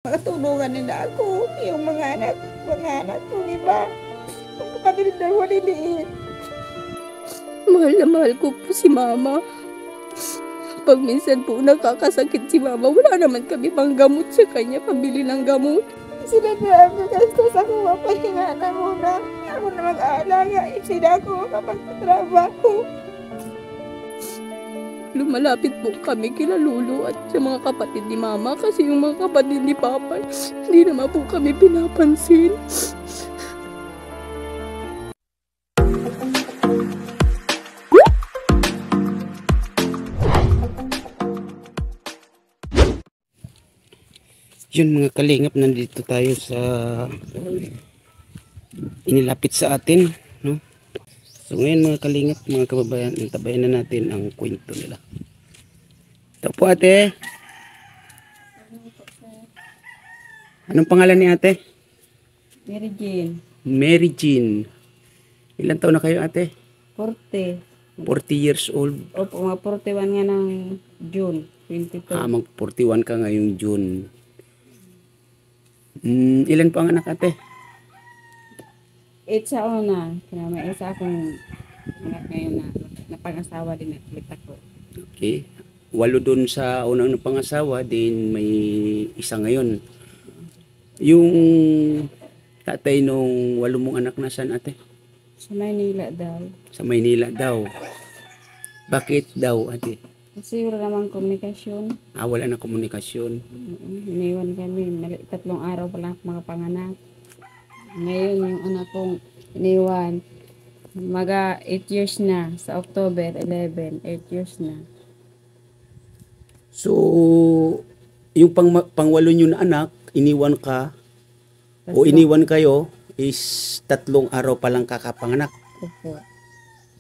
Makatulungan nila ako, yung mga anak ko, iba. Ang kapatid na maliliit. Mahal na mahal ko po si mama. Pag minsan po nakakasakit si mama, wala naman kami pang gamot sa kanya, pambili ng gamot. Sila na ang gagastos ako, mapahinga na muna. Ako na mag-aalaga, sila ako kapag-trabaho. Lumalapit po kami kila Lulu at sa mga kapatid ni mama kasi yung mga kapatid ni papa, hindi naman po kami pinapansin. Yun mga kalingap, nandito tayo sa inilapit sa atin, no? So ngayon mga kalingap, mga kababayan, tabayan na natin ang kwento nila. Ito po ate. Anong pangalan ni ate? Mary Jane, Mary Jean. Ilan taon na kayo ate? 40. 40 years old. Opo, mga 41 nga ng June 22. Mag 41 ka ngayong June. Ilan po ang anak ate? 8 sa una. Kaya may isa akong anak ngayon na napag-asawa din at ulit ako. Okay. 8 dun sa unang pangasawa, din may isa ngayon. Yung tatay nung 8 mong anak nasaan ate? Sa Maynila daw. Sa Maynila daw. Bakit daw ate? Kasi wala namang komunikasyon. Wala na komunikasyon. Iniwan kami. 3 araw pa lang ako makapanganak. Ngayon yung anak kong iniwan. Maga 8 years na. Sa October 11, 8 years na. So, yung pangwalo nyo na anak, iniwan ka, o iniwan kayo, is 3 araw pa lang kakapanganak. Opo.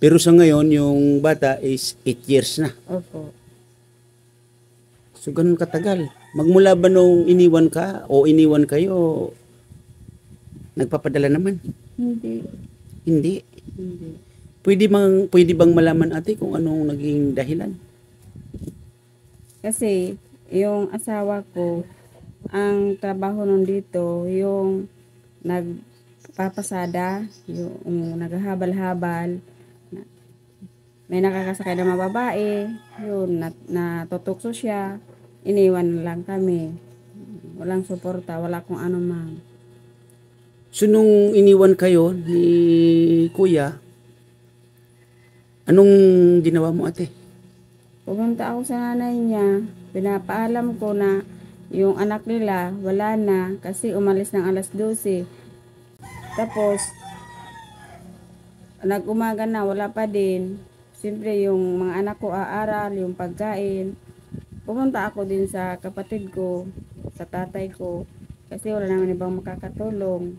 Pero sa ngayon, yung bata is 8 years na. Opo. So, ganun katagal. Magmula ba nung iniwan ka o iniwan kayo, nagpapadala naman? Hindi. Hindi. Hindi. Pwede bang malaman ate kung anong naging dahilan? Kasi yung asawa ko, ang trabaho nun dito, yung nagpapasada, yung naghahabal-habal, may nakakasakay na mga babae, yun, natutokso siya, iniwan na lang kami. Walang suporta, wala kung ano man. So, nung iniwan kayo ni kuya, anong ginawa mo ate? Pumunta ako sa nanay niya, pinapaalam ko na yung anak nila wala na kasi umalis ng alas 12. Tapos, nag-umaga na, wala pa din. Siyempre, yung mga anak ko aaral, yung pagkain. Pumunta ako din sa kapatid ko, sa tatay ko, kasi wala naman ibang makakatulong.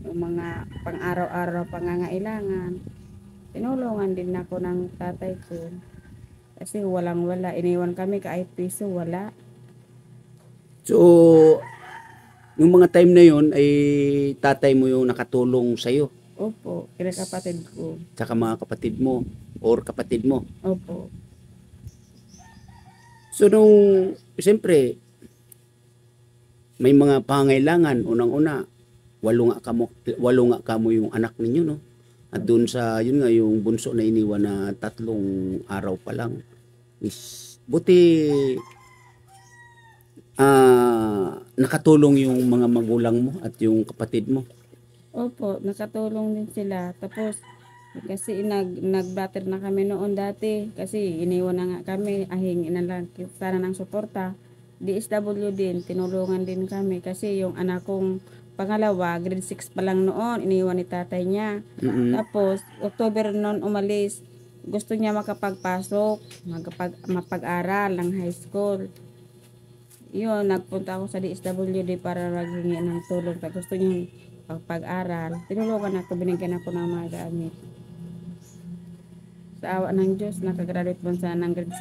Yung mga pang-araw-araw pangangailangan. Tinulungan din ako ng tatay ko. Kasi walang-wala. Iniwan kami kahit piso, wala. So, yung mga time na yon ay tatay mo yung nakatulong sa'yo, Opo, kinakapatid ko. tsaka mga kapatid mo, or kapatid mo. Opo. So, siyempre, may mga pangailangan, unang-una, walo nga kamo yung anak ninyo, no? At doon sa, yun nga, yung bunso na iniwan na 3 araw pa lang, is, buti, nakatulong yung mga magulang mo at yung kapatid mo. Opo, nakatulong din sila. Tapos, kasi nag-blatter na kami noon dati. Kasi iniwan na nga kami, ahingin na lang sana ng suporta. DSW din, tinulungan din kami. Kasi yung anak kong pangalawa, grade 6 pa lang noon, iniwan ni tatay niya. Tapos, October noon umalis, gusto niya makapagpasok, mapag-aral ng high school. Yun, nagpunta ako sa DSWD para maghingi ng tulong. Gusto niya pag-aral. Tinulungan ako, binigyan ako ng mga gamit. Sa awa ng Diyos, nakagraduate po sa ng grade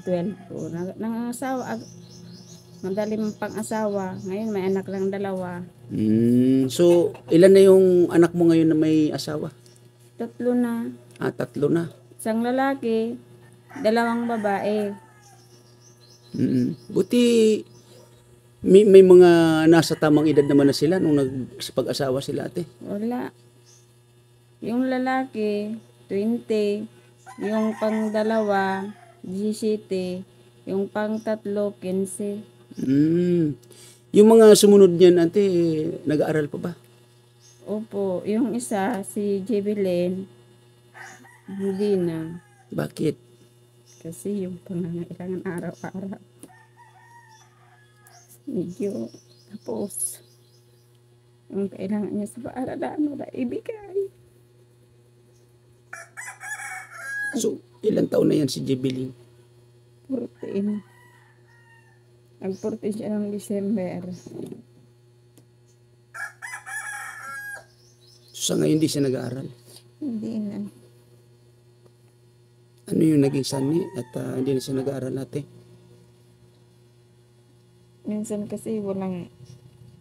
12 po. Nangasawa, madali mong pang-asawa. Ngayon may anak lang 2. So, ilan na yung anak mo ngayon na may asawa? 3 na. 3 na. Isang lalaki, 2 babae. Buti May mga nasa tamang edad naman na sila nung nagsipag-asawa sila, ate. Wala. Yung lalaki, 20. Yung pang-dalawa, 17. Yung pang-tatlo, 15. Yung mga sumunod niyan, ate, nag-aaral pa ba? Opo. Yung isa, si Jebelyn, hindi na. Bakit? Kasi yung pangangailangan araw-araw. Medyo tapos yung kailangan niya sa paaralan wala ibigay. So, ilang taon na yan si Jebelyn? 14. Nag-14 siya ng December. So, sa ngayon di siya nag-aaral. Hindi na. Ano yung naging sani at hindi na siya nag-aaral, ate? Minsan kasi walang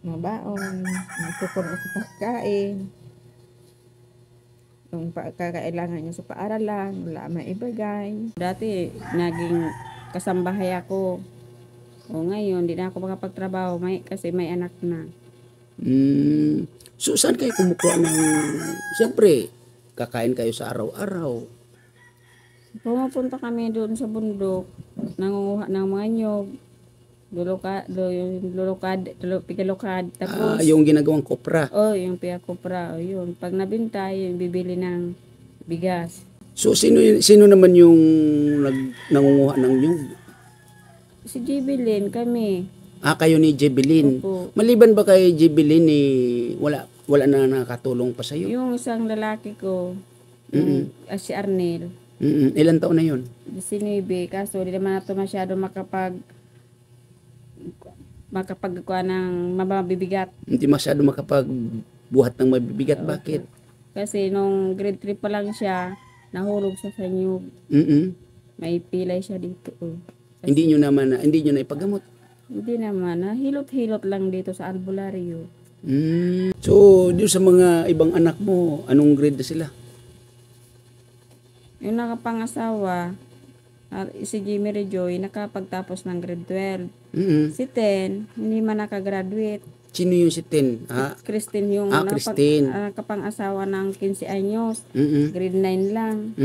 mabaon, nagpupuno sa pagkain. Yung kakailangan niya sa paaralan, wala maibagay. Dati naging kasambahay ako. O ngayon, di na ako makapagtrabaho kasi may anak na. So, saan kayo kumukuha ng... Siyempre, kakain kayo sa araw-araw. Pumupunta kami doon sa bundok, nangunguha ng mga nyog, pikalokad, tapos Yung ginagawang kopra. yung piyakopra, yun. Pag nabintay, yung bibili ng bigas. So, sino naman yung nangunguha ng nyug? Si Jebelyn, kami. Kayo ni Jebelyn. Opo. Maliban ba kay Jebelyn, wala na nakatulong pa sa'yo? Yung isang lalaki ko, si Arnel, Ilan taon na yun? 19, kaso di naman nato masyado makapagkuha ng mabibigat. Hindi masyado makapagbuhat ng mabibigat. Bakit? Kasi nung grade 3 pa lang siya, nahulog siya sa nyug. May pilay siya dito. Hindi nyo na ipagamot. Hindi naman, hilot-hilot lang dito sa albularyo. So, doon sa mga ibang anak mo, anong grade na sila? Yung nakapangasawa, si Jimmy Rejoy, nakapagtapos ng grade 12. Si Ten, hindi man nakagraduate. Sino yung si Ten? Christine yung Christine. nakapangasawa ng 15 anyos. Grade 9 lang.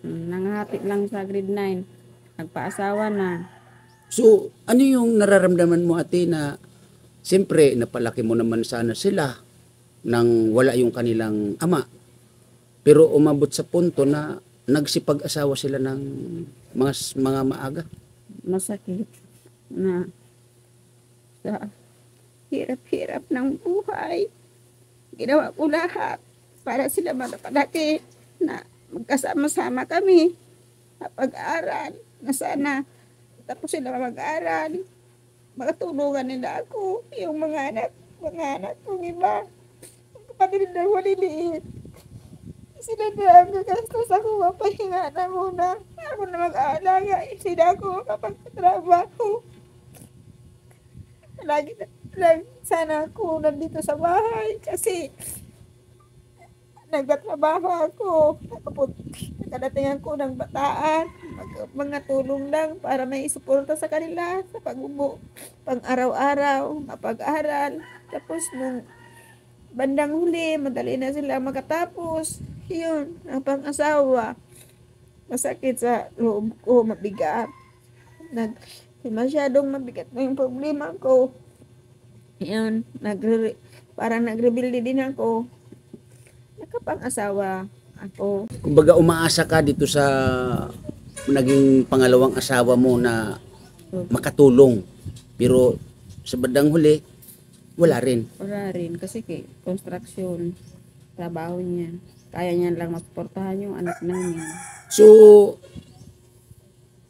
Nangahati lang sa grade 9. Nagpaasawa na. So, ano yung nararamdaman mo, ate, na siyempre, napalaki mo naman sana sila nang wala yung kanilang ama. Pero umabot sa punto na nagsipag-asawa sila ng mga maaga. Masakit na sa hirap-hirap ng buhay. Ginawa ko lahat para sila malaki na magkasama-sama kami sa pag-aaral. Na sana tapos sila mag-aaral. Makatulungan nila ako. Yung mga anak kong iba. Ang kapatid na maliliit. Sila na ang gagastos ako, mapahinga na muna. Ako na mag-aalaga, sila ako kapag-trabaho. Lagi sana ako nandito sa bahay kasi nagtatrabaho ako. Nakadatingan ko ng bataan, mga tulong lang para may isuporta sa kanila sa pag-ubo, pang-araw-araw, mapag-aral. Tapos nung bandang huli, madali na sila makatapos. Yun, ang pang-asawa. Masakit sa loob ko, mabigat. Masyadong mabigat na yung problema ko. Yun, parang nagrebilde din ako. Nakapang-asawa ako. Kumbaga, umaasa ka dito sa naging pangalawang asawa mo na makatulong. Pero sa bandang huli, wala rin. Wala rin, kasi construction, trabaho niya. Kaya niya lang masuportahan yung anak namin. So,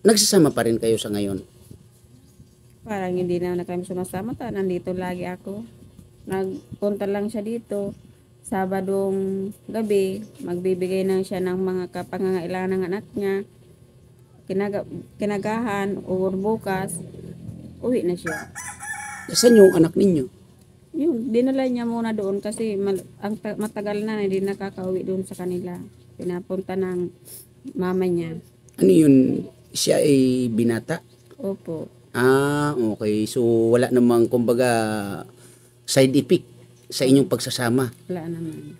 nagsasama pa rin kayo sa ngayon? Parang hindi na kami sumasama. Nandito lagi ako. Nagpunta lang siya dito. Sabadong gabi, magbibigay na siya ng mga pangangailangan ng anak niya. Kinagahan o bukas, uwi na siya. Saan yung anak ninyo? Yun, dinala niya muna doon kasi matagal na hindi nakakauwi doon sa kanila. Pinapunta ng mama niya. Ano yun? Siya ay binata? Opo. Okay. So, wala namang, kumbaga, side effect sa inyong pagsasama. Wala naman.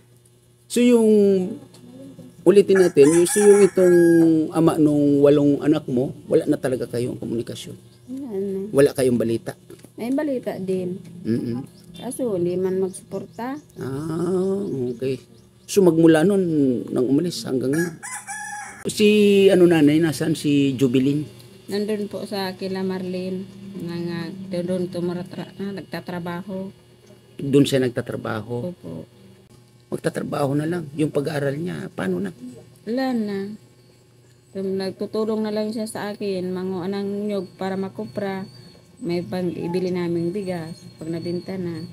So, yung, ulitin natin, yung itong ama nung 8 anak mo, wala na talaga kayong komunikasyon. Wala na. Wala kayong balita. May balita din. Mm-mm. Kaso, hindi man magsuporta. Okay. So, magmula nun, nang umalis hanggang ngayon. Si, nanay, nasaan si Jubilin? Nandun po sa kila Marlene. Doon nagtatrabaho. Doon siya nagtatrabaho. Opo. Magtatrabaho na lang. Yung pag-aaral niya, paano na? Wala na. Nagtutulong na lang siya sa akin. Manguha ng nyug para makupra. May pang ibili naming bigas pag nabinta na.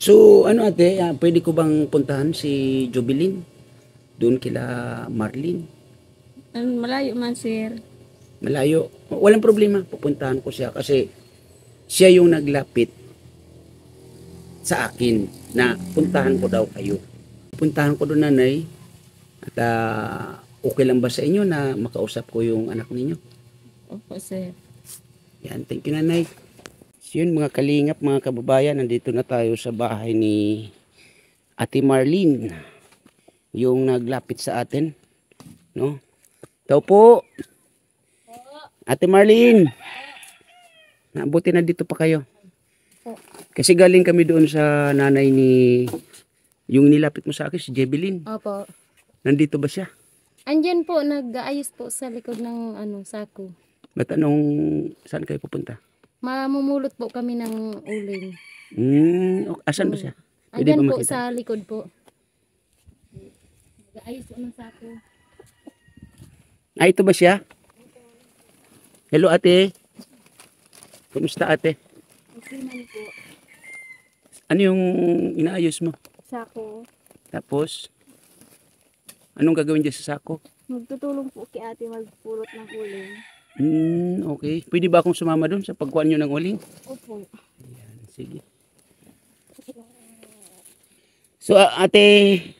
So, ate, pwede ko bang puntahan si Jubilin? Doon kila Marlene? Malayo man, sir. Malayo. Walang problema. Pupuntahan ko siya kasi siya yung naglapit sa akin na puntahan ko daw kayo. Puntahan ko doon, nanay. At okay lang ba sa inyo na makausap ko yung anak ninyo? Opo, sir. Yan, thank you, nanay. So yun, mga kalingap, mga kababayan, nandito na tayo sa bahay ni Ate Marlene, yung naglapit sa atin, no? Tao po. Ate Marlene. Nabuti na dito pa kayo. Kasi galing kami doon sa nanay ni, yung nilapit mo sa akin, si Jebelyn. Opo. Nandito ba siya? Andyan po, nag-aayos po sa likod ng sako. Ba't saan kayo pupunta? Mamumulot po kami ng uling. Asan ba siya? Andyan ba po makita? sa likod po. Nag-aayos po ng sako. Ito ba siya? Hello, ate. Kumusta, ate? Okay man po. Ano yung inaayos mo? Sako. Tapos, anong gagawin dyan sa sako? Magtutulong po kay ate magpulot ng uling. Okay. Pwede ba akong sumama doon sa pagkuhan nyo ng uling? Opo. Ayan, sige. So, ate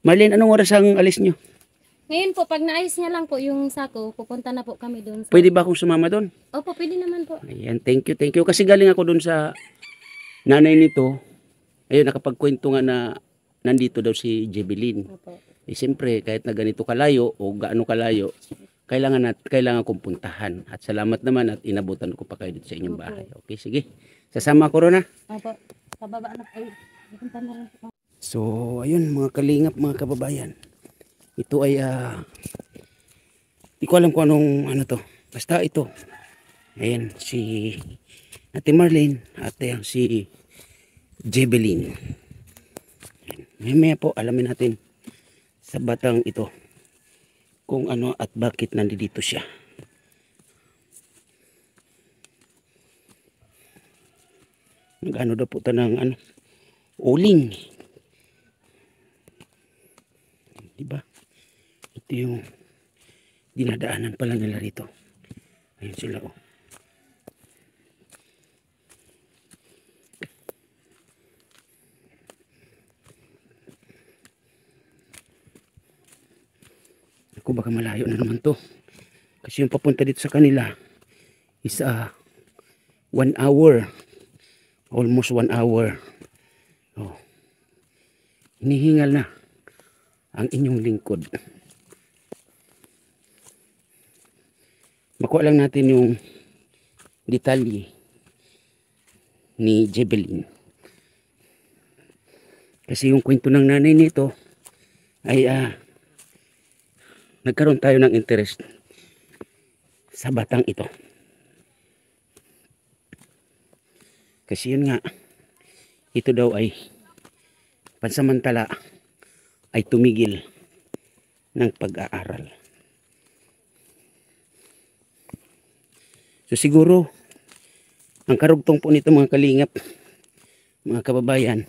Marlene, anong oras ang alis nyo? Ngayon po, pag naayos niya lang po yung sako, pupunta na po kami doon. Pwede ba akong sumama doon? Opo, pwede naman po. Ayan, thank you, thank you. Kasi galing ako doon sa nanay nito. Ayun, nakapagkwento nga na nandito daw si Jebelyn. Opo. Siyempre, kahit na ganito kalayo o gaano kalayo, kailangan kong puntahan. At salamat naman at inabutan ko pa kayo dito sa inyong bahay. Okay, sige. Sasama ko rin, ha? Opo. Pababa na kayo. Pupunta na rin po. So, ayun, mga kalingap, mga kababayan. Ito ay, di ko alam kung ano to. Basta ito. Ayan, si Ate Marlene at si Jebelyn. Maya po, alamin natin sa batang ito kung ano at bakit nandito siya. Nag-ano daw po ito ng uling. Diba? Ito yung dinadaanan pala nila rito. Ayun sila, oh. Ako, baka malayo na naman to. Kasi yung papunta dito sa kanila is 1 hour. Almost 1 hour. Oh. Hinihingal na ang inyong lingkod. Makuha lang natin yung detalye ni Jebelyn. Kasi yung kwento ng nanay nito ay nagkaroon tayo ng interest sa batang ito. Kasi yun nga, ito daw ay pansamantala ay tumigil ng pag-aaral. So siguro, ang karugtong po nito, mga kalingap, mga kababayan,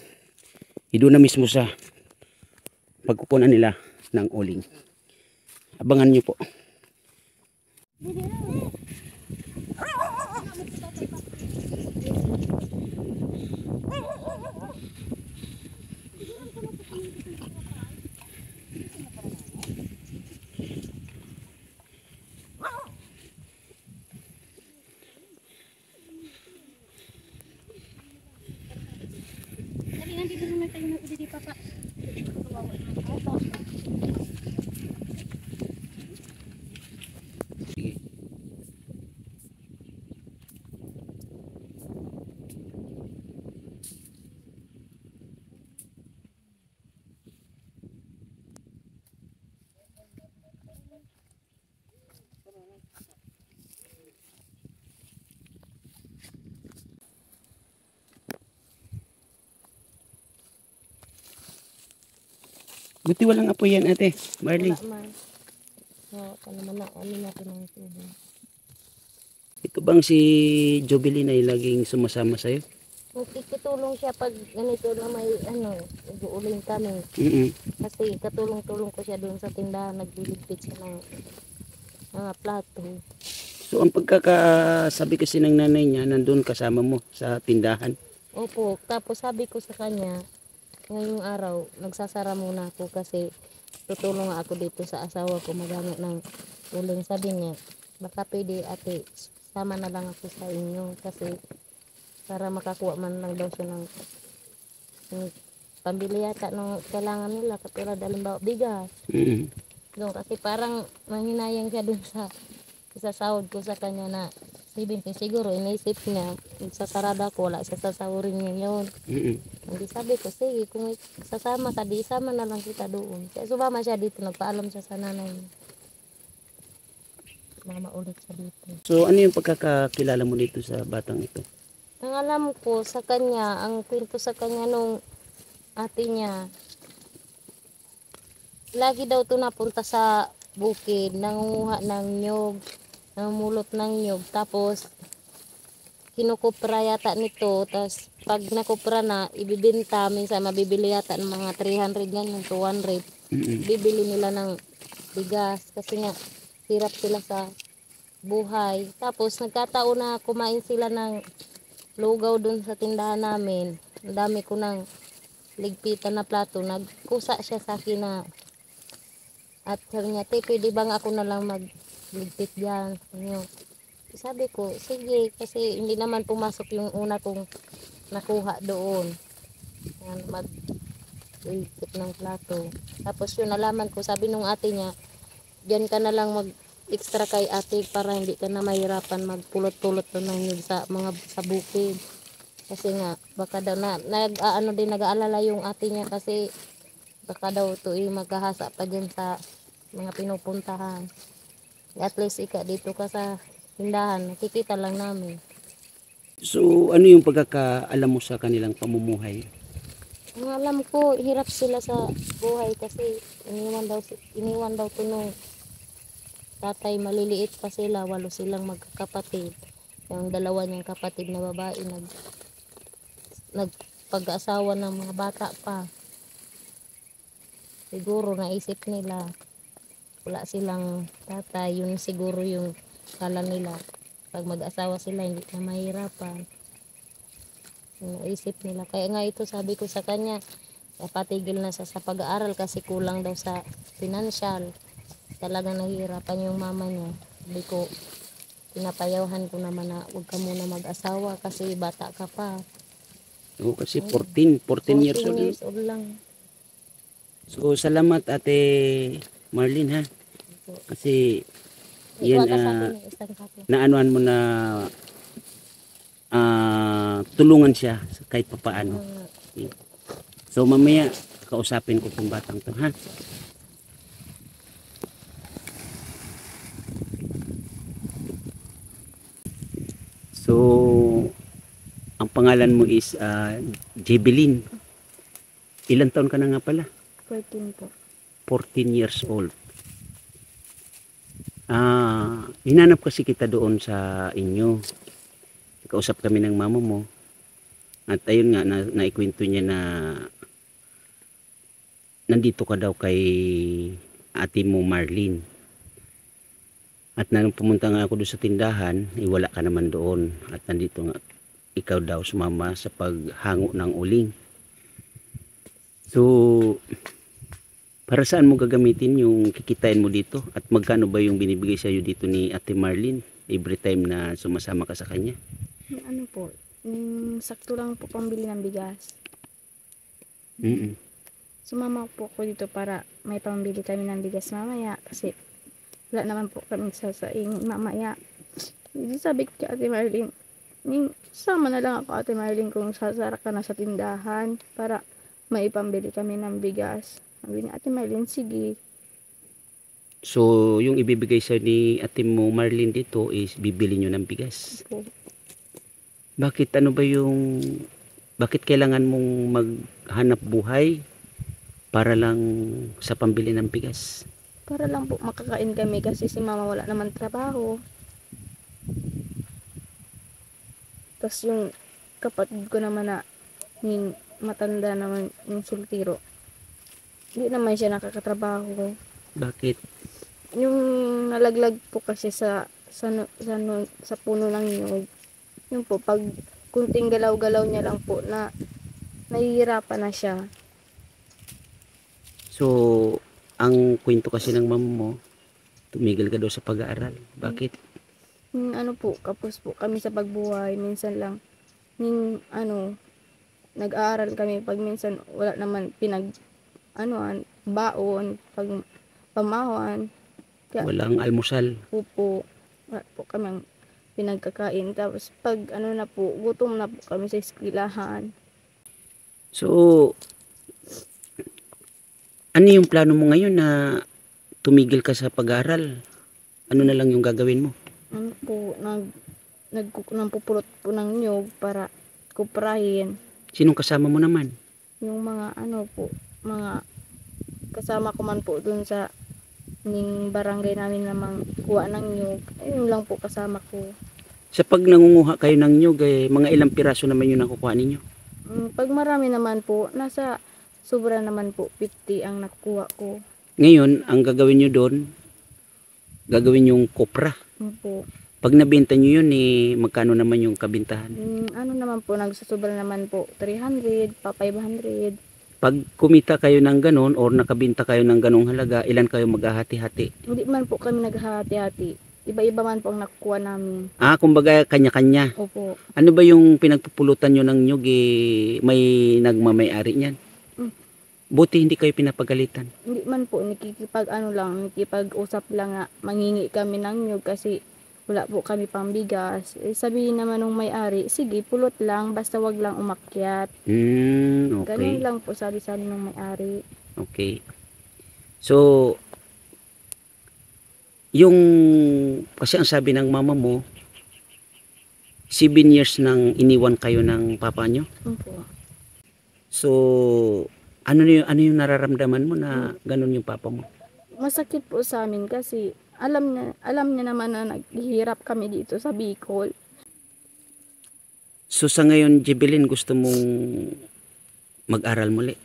doon na mismo sa pagkukunan nila ng uling. Abangan nyo po. nandito naman tayo na di papa. Kawawa naman ata. Sige. Buti walang apoy yan, ate. Marley. Wala man. Oo, pa naman na ano natin ng tubig. Ito bang si Jovelyn ay laging sumasama sa'yo? Nagtitulong siya pag ganito na may nag-uuling kami. Kasi katulong-tulong ko siya doon sa tindahan, nagliligpit siya ng mga plato. So, ang pagkakasabi kasi ng nanay niya, nandun kasama mo sa tindahan. Opo, tapos sabi ko sa kanya, ngayong araw, nagsasara muna ako kasi tutulong nga ako dito sa asawa ko magamit ng uling. Sabi niya, baka pwede ate, sama na lang ako sa inyo kasi para makakuha man lang daw siya ng pambili yata ng kailangan nila, katulad halimbawa bigas. Doon kasi parang manghinayang siya dun sa sahod ko sa kanya na 70 siguro iniisip niya magsasarada ko, wala siya sasahurin niya yun. Hindi, sabi ko sige kung sasama ka di isama na lang kita doon. Kaya sumama siya dito, nagpaalam siya sa nanay niya. Mama ulit siya dito. So, ano yung pagkakakilala mo dito sa batang ito? Ang alam ko sa kanya, ang kwento sa kanya nung ate niya, lagi daw to napunta sa bukid, nangunguha ng nyog, namumulot ng nyog, tapos kinukupra yata nito, tapos pag nakupra na, ibibenta, minsan mabibili yata ng mga 300 ganyan, 200, bibili nila ng bigas, kasi nga, hirap sila sa buhay. Tapos nagkataon na kumain sila ng lugaw dun sa tindahan namin, ang dami ko ng ligpitan na plato, nagkusa siya sa akin na, at sabi niya, te, pwede bang ako na lang magligpit dyan? Sabi ko, sige, kasi hindi naman pumasok yung una kong nakuha doon. Magligpit ng plato. Tapos yun, nalaman ko, sabi nung ate niya, dyan ka na lang mag-extra kay ate para hindi ka na mahirapan magpulot-pulot ng nyug sa mga sa bukid. Kasi nga, baka daw nag-aalala yung ate niya kasi baka daw ito magkahasa pa dyan sa mga pinupuntahan. At least dito ka sa tindahan, nakikita lang namin. So, ano yung pagkakaalam mo sa kanilang pamumuhay? Ang alam ko, hirap sila sa buhay kasi iniwan daw to nung tatay, maliliit pa sila, 8 silang magkakapatid. Yung 2 niyang kapatid na babae nagpag-asawa ng mga bata pa. Siguro naisip nila wala silang tatay, yun siguro yung kala nila pag mag-asawa sila hindi na mahirapan. Naisip nila, kaya nga ito sabi ko sa kanya, patigil na sa pag-aaral kasi kulang daw sa financial. Talagang nahihirapan yung mama niya. Sabi ko, pinapayawhan ko naman na huwag ka muna mag-asawa kasi bata ka pa. Oo, kasi 14 years old. 14 years old lang. So, salamat ate Marlene ha. Kasi yan naanuan mo na tulungan siya kahit papaano. So, mamaya kausapin ko tong batang to ha. So, ang pangalan mo is Jovelyn. Ilan taon ka na nga pala? 14 po. 14 years old. Hinanap kasi kita doon sa inyo. Kausap kami ng mama mo. At ayun nga, naikwento niya na nandito ka daw kay ate mo Marlene. At nang pumunta nga ako doon sa tindahan, wala ka naman doon. At nandito nga, ikaw daw sumama sa paghango ng uling. So, para saan mo gagamitin yung kikitain mo dito? At magkano ba yung binibigay sa iyo dito ni ate Marlene every time na sumasama ka sa kanya? Ano po, sakto lang po pambili ng bigas. Mm-mm. Sumama po ako dito para may pambili kami ng bigas mamaya kasi wala naman po kami sasaing mamaya. Hindi sabi ko kay Ate Marlene, sama na lang ako Ate Marlene kung sasara ka na sa tindahan para may pambili kami ng bigas. Sabi ni Ate Marlene, sige. So, yung ibibigay sa ni ate mo Marlene dito is bibili nyo ng bigas. Po. Bakit bakit kailangan mong maghanap buhay para lang sa pambili ng bigas? Para lang po makakain kami kasi si mama wala naman trabaho. Tapos yung kapatid ko naman na yung matanda naman yung sultiro, hindi naman siya nakakatrabaho. Bakit? Yung nalaglag po kasi sa puno ng nyug, yung po pag kunting galaw-galaw niya lang po na nahihirapan na siya. So, ang kwento kasi ng mama mo, tumigil ka daw sa pag-aaral. Bakit? Yung ano po, kapos po kami sa pagbuhay, minsan lang yung nag-aaral kami pag minsan wala naman baon, pag pamahawan. Kaya Walang almusal. po, wala po kami pinagkakain. Tapos pag na po, gutom na po kami sa eskwelahan. So, ano yung plano mo ngayon na tumigil ka sa pag-aaral? Ano na lang yung gagawin mo? Ano po, nagpupulot po ng nyug para kuprahin. Sinong kasama mo naman? Yung mga mga kasama ko man po dun sa ning barangay namin na kuha ng nyug. Ayun lang po kasama ko. Sa pag nangunguha kayo ng nyug, mga ilang piraso naman yung nakukuha ninyo? Pag marami naman po, nasa sobra naman po 50 ang nakukuha ko. Ngayon, ang gagawin nyo doon, gagawin yung kopra. Po. Pag nabenta nyo yun, magkano naman yung kabintahan? Ano naman po, nagsusobra naman po 300, pa 500. Pag kumita kayo ng ganon or nakabinta kayo ng ganong halaga, ilan kayo maghahati-hati? Hindi man po kami naghahati-hati. Iba-iba man po ang nakukuha namin. Kumbaga kanya-kanya. Opo. Ano ba yung pinagpupulutan nyo ng nyug? May nagmamayari niyan? Buti hindi kayo pinapagalitan. Hindi man po, nakikipag-usap lang nga, mangingi kami ng nyug kasi wala po kami pambigas. Sabihin naman ng may-ari, sige, pulot lang, basta wag lang umakyat. Okay. Ganun lang po sabi ng may-ari. Okay. So, kasi ang sabi ng mama mo, 7 years nang iniwan kayo ng papa nyo. Opo. So, ano yung nararamdaman mo na ganun yung papa mo? Masakit po sa amin kasi alam niya naman na naghihirap kami dito sa Bicol. So sa ngayon, Jebelyn, gusto mong mag-aral muli?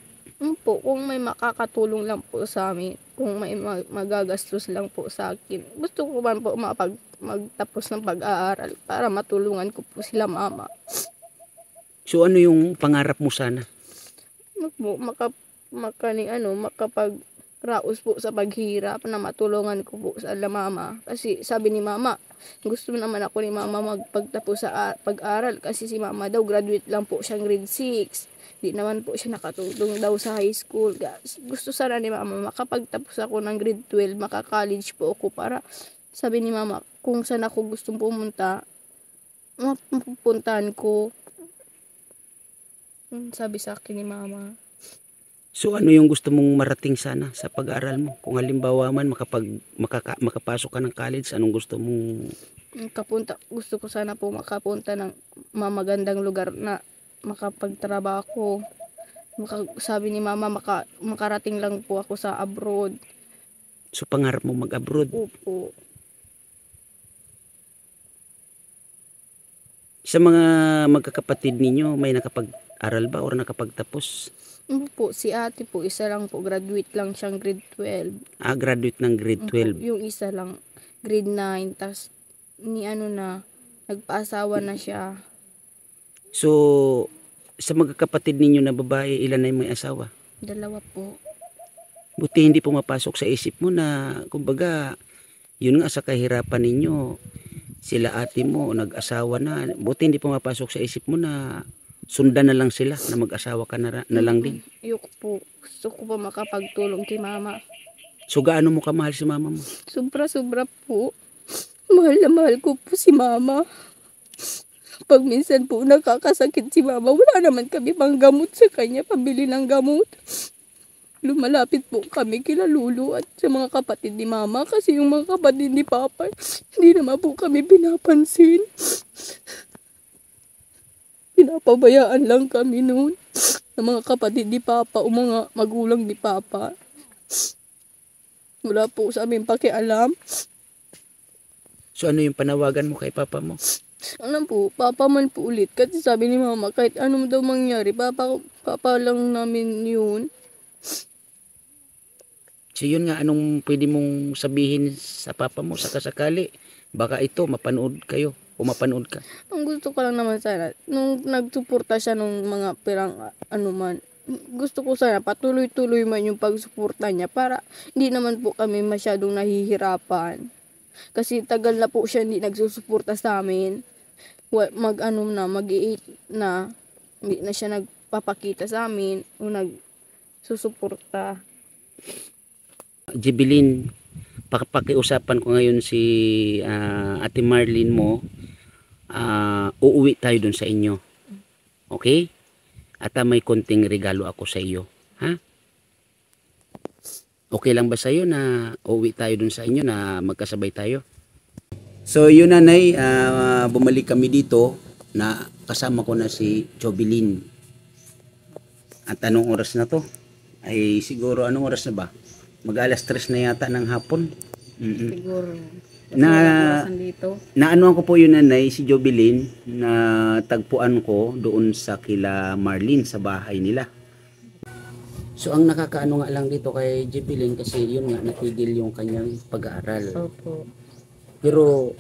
Po, kung may makakatulong lang po sa amin, kung may magagastos lang po sa akin, gusto ko man po magtapos ng pag-aaral para matulungan ko po sila mama. So ano yung pangarap mo sana? Makapagraos po sa paghirap na matulungan ko po sa mama. Kasi sabi ni mama, gusto naman ako ni mama magpagtapos sa pag-aral kasi si mama daw graduate lang po siyang grade 6. Di naman po siya nakatulong daw sa high school. Gusto sana ni mama makapagtapos ako ng grade 12, maka-college po ako para sabi ni mama kung saan ako gustong pumunta, mapupuntahan ko. Sabi sa akin ni mama. So ano yung gusto mong marating sana sa pag-aaral mo? Kung halimbawa man makapasok ka ng college, anong gusto mong Gusto ko sana po makapunta ng magandang lugar na makapagtrabaho. Sabi ni mama makarating lang po ako sa abroad. So pangarap mo mag-abroad? Opo. Sa mga magkakapatid ninyo, may nakapag-aral ba or nakapagtapos? Po, si ate po, isa lang po, graduate lang siyang grade 12. Graduate ng grade 12. Yung isa lang, grade 9, tas nagpaasawa na siya. So, sa magkakapatid ninyo na babae, ilan na yung may asawa? 2 po. Buti hindi pumapasok sa isip mo na, kumbaga, yun nga sa kahirapan ninyo, sila ate mo nag-asawa na. Buti hindi pumapasok sa isip mo na sundan na lang sila na mag-asawa ka na lang din. Ayoko po. Gusto ko pa makapagtulong kay mama. So gaano mo kamahal si mama mo? Sobra-sobra po. Mahal na mahal ko po si mama. Pag minsan po nakakasakit si mama, wala naman kami pang gamot sa kanya, pambili ng gamot. Lumalapit po kami kila Lulu at sa mga kapatid ni mama kasi yung mga kapatid ni papa, hindi naman po kami pinapansin. Pinapabayaan lang kami noon ng mga kapatid ni papa o mga magulang ni papa. Wala po sa amin pakialam. So ano yung panawagan mo kay papa mo? Ano po, papa man po ulit. Kasi sabi ni mama, kahit anong daw mangyari, papa lang namin yun. So yun nga, anong pwede mong sabihin sa papa mo sa kasakali? Baka ito, mapanood kayo o mapanood ka. Ang gusto ko lang naman sana, nung nagsuporta siya nung mga pirang ano man, gusto ko sana patuloy-tuloy man yung pagsuporta niya para hindi naman po kami masyadong nahihirapan. Kasi tagal na po siya hindi nagsusuporta sa amin. Mag-8 na, hindi na siya nagpapakita sa amin o nagsusuporta. Jebeline, pakiusapan ko ngayon si Ate Marlene mo. Uuwi tayo dun sa inyo. Okay? At may konting regalo ako sa iyo. Ha? Okay lang ba sa iyo na uuwi tayo dun sa inyo na magkasabay tayo? So yun nanay, bumalik kami dito na kasama ko na si Jebeline. At anong oras na to? Ay siguro anong oras na ba? Mag-alas 3 na yata ng hapon. Siguro. Dito. Naano ko po yun nanay, si Jebeline, na tagpuan ko doon sa kila Marlene sa bahay nila. So ang nakakaano nga lang dito kay Jebeline kasi yun nga natigil yung kanyang pag-aaral. Opo. Pero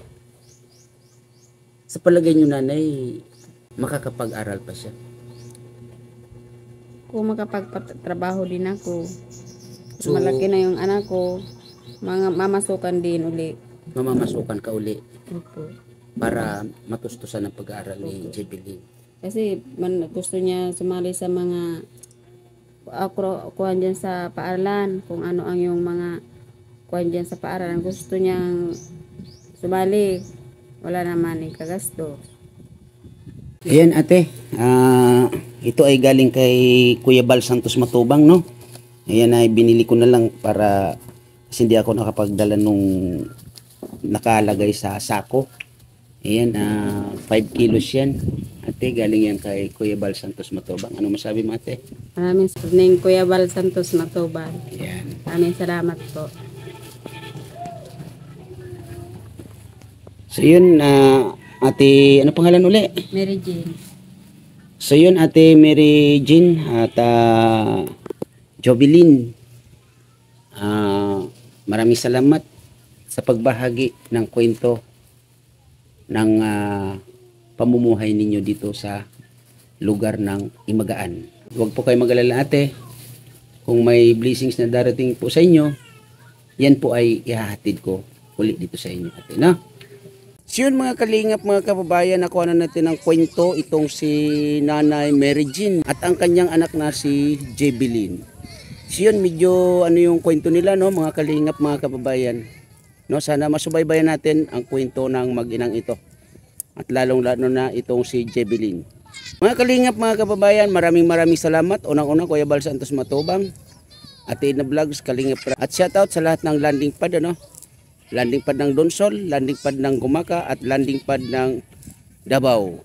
sa palagay nyo nanay, makakapag-aral pa siya. Kung makapagtrabaho din ako, So, malaki na yung anak ko, mamasukan din uli. mamamasukan ka uli Opo. para matustusan ang pag-aaral ni Jebeline. Kasi gusto niya sumali sa mga kuhan dyan sa paaralan, kung ano ang yung mga kuhan dyan sa paaralan. Gusto niyang sumali, wala naman kagasto. Ayan ate, ito ay galing kay Kuya Bal Santos Matubang, no? Ayan ay binili ko na lang para kasi hindi ako nakapagdala nung nakalagay sa sako. Ayan, 5 kilos yan. Ate, galing yan kay Kuya Bal Santos Matubang. Ano masabi mo ate? Maraming salamat Kuya Bal Santos Matubang. Ayan. Maraming salamat po. So yun, ate, ano pangalan uli? Mary Jane. So yun, ate Mary Jean at Jebeline. Maraming salamat sa pagbahagi ng kwento ng pamumuhay ninyo dito sa lugar ng Imagaan. Huwag po kayo mag-alala ate. Kung may blessings na darating po sa inyo, yan po ay ihahatid ko ulit dito sa inyo ate, no? So yun mga kalingap, mga kababayan, nakuha na natin ng kwento itong si Nanay Mary Jean at ang kanyang anak na si Jebeline. So yun, medyo ano yung kwento nila, no, mga kalingap, mga kababayan. No, sana masubaybayan natin ang kwento ng mag-inang ito. At lalong-lalo na itong si Jebeline. Mga kalingap, mga kababayan, maraming salamat. Unang-unang Kuya Bal Santos Matubang, Ate Ina Vlogs, Kalingap. At shoutout sa lahat ng landing pad, ano? Landing pad ng Donsol, landing pad ng Gumaka, at landing pad ng Davao.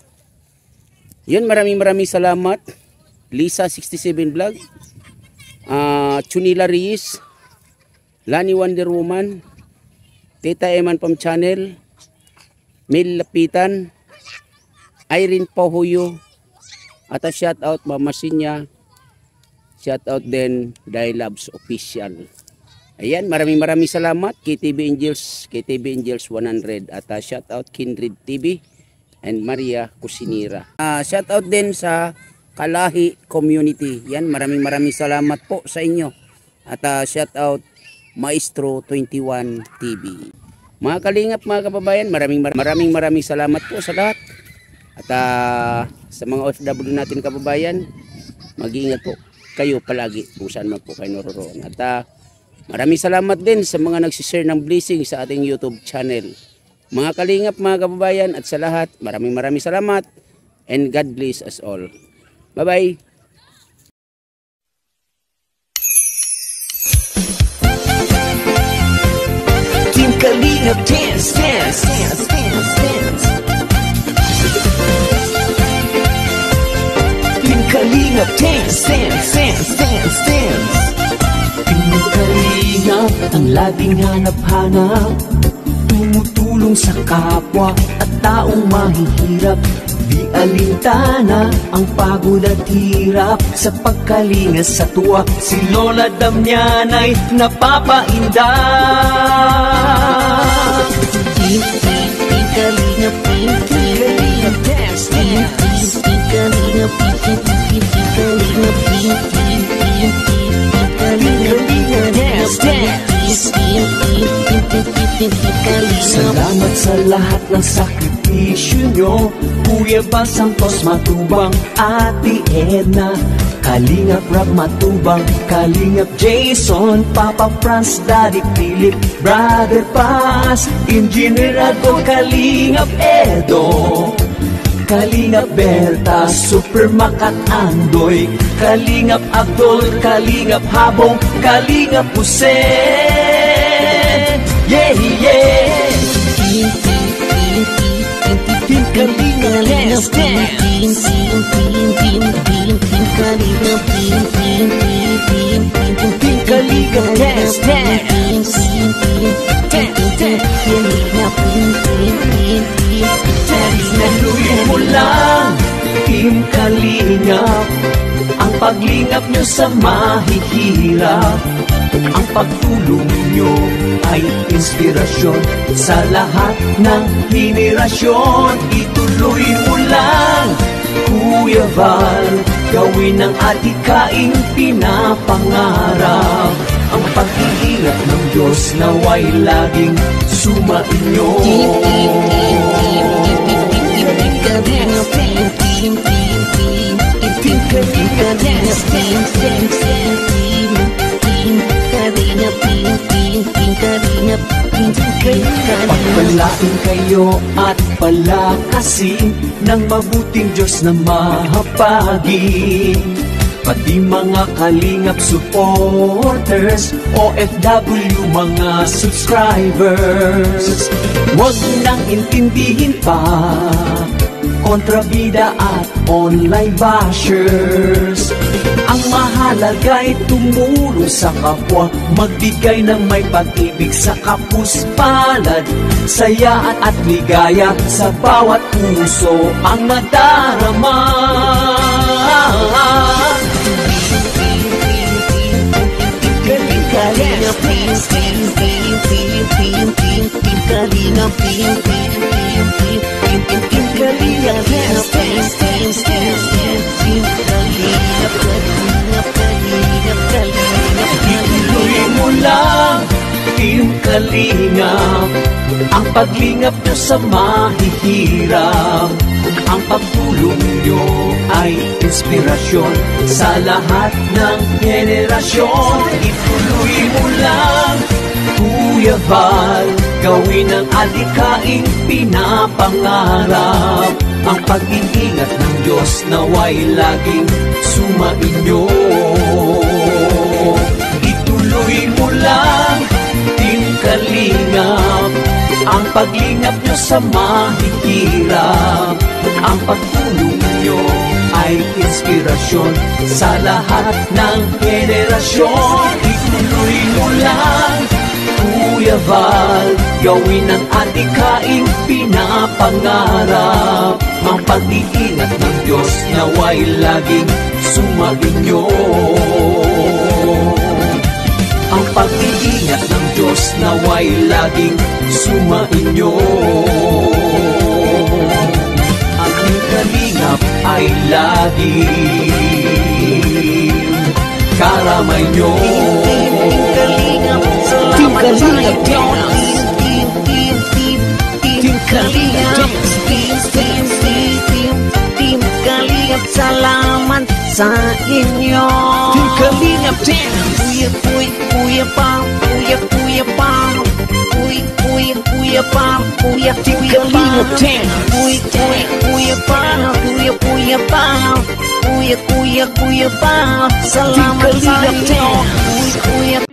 Yun, maraming salamat. Lisa 67 Vlog, Chunila Reyes, Lani Wonder Woman, Tita Eman Pam Channel, Mel Lapitan, Irene Pahuyo, at a shoutout Mama Sinya, shoutout din Dai Loves Official. Ayan, maraming salamat KTV Angels 100 at shoutout Kindred TV and Maria Cusinira. Shoutout din sa Kalahi Community. Yan, maraming salamat po sa inyo. At shoutout Maestro 21 TV. Mga kalingap, mga kababayan, maraming salamat po sa lahat At sa mga OFW natin kababayan, mag-iingat po kayo palagi kung saan man po kayo naroroon. At maraming salamat din sa mga nagsishare ng blessing sa ating YouTube channel. Mga kalingap, mga kababayan, at sa lahat, maraming salamat and God bless us all. Bye-bye! Team Kalingap dance, dance, dance, dance, dance. Team Kalingap dance, dance, dance, dance, dance. Team Kalingap ang laging hanap-hanap, tumutulong sa kapwa at taong mahihirap. Di alintana ang pagod at hirap, sa pagkalinga sa tuwa si Lola Damianay napapainda. Team Kalingap, Team Kalingap dance, dance. Team Kalingap, Team Kalingap, Team Kalingap dance, dance. Salamat sa lahat ng sakripisyo nyo, Kuya Bal Santos Matubang, Ate Edna, Kalingap Rab Matubang, Kalingap Jason, Papa Franz, Daddy Philip, Brother Paz, Engineer Adol, Kalingap Edo, Kalingap Berta, Super Makat Andoy, Kalingap Abdol, Kalingap Habong, Kalingap Jose. Yeah, yeah. Team Kalingap dance, dance. Team Kalingap, Team Kalingap dance, dance. Naluin mo lang, Team Kalingap, ang paglingap nyo sa mahihirap. Ang pagtulong nyo ay inspirasyon sa lahat ng henerasyon. Ituloy mo lang, Kuya Val, gawin ang adhikaing pinapangarap. Ang pag-iingat ng Diyos naway laging sumainyo. Pagpalain kayo at palakasin ng mabuting Diyos na mahapagin, pati mga Kalingap supporters, OFW mga subscribers. Huwag nang intindihin pa kontrabida at online bashers. Ang mahalaga'y tumulong sa kapwa, magbigay ng may pag-ibig sa kapuspalad, saya at ligaya sa bawat puso ang nadarama. Kalingap, Kalingap, ituloy mo lang, Team Kalingap, ang paglingap nyo sa mahihirap. Ang pagtulong nyo ay inspirasyon sa lahat ng henerasyon. Ituloy mo lang, Kuya Val, gawin ang adhikaing pinapangarap. Ang pag-iingat ng Diyos naway laging sumainyo. Ituloy mo lang, Team Kalingap, ang paglingap nyo sa mahihirap. Ang pagtulong nyo ay inspirasyon sa lahat ng henerasyon. Ituloy mo lang, Kuya Val, gawin ang adhikaing pinapangarap. Ang pag-iingat ng Diyos naway laging sumainyo. Ang pag-iingat ng Diyos naway laging sumainyo. Ang Kalingap ay laging karamay nyo. Team Kalingap dance, Team Kalingap dance, salamat sa inyo. Team Kalingap Dance. Kuya Pam, Kuya Pam, Kuya Pam, Kuya Kalingap Dance. Kuya Pam, Kuya Pam, Kuya Pam, salamat sa inyo. Kuya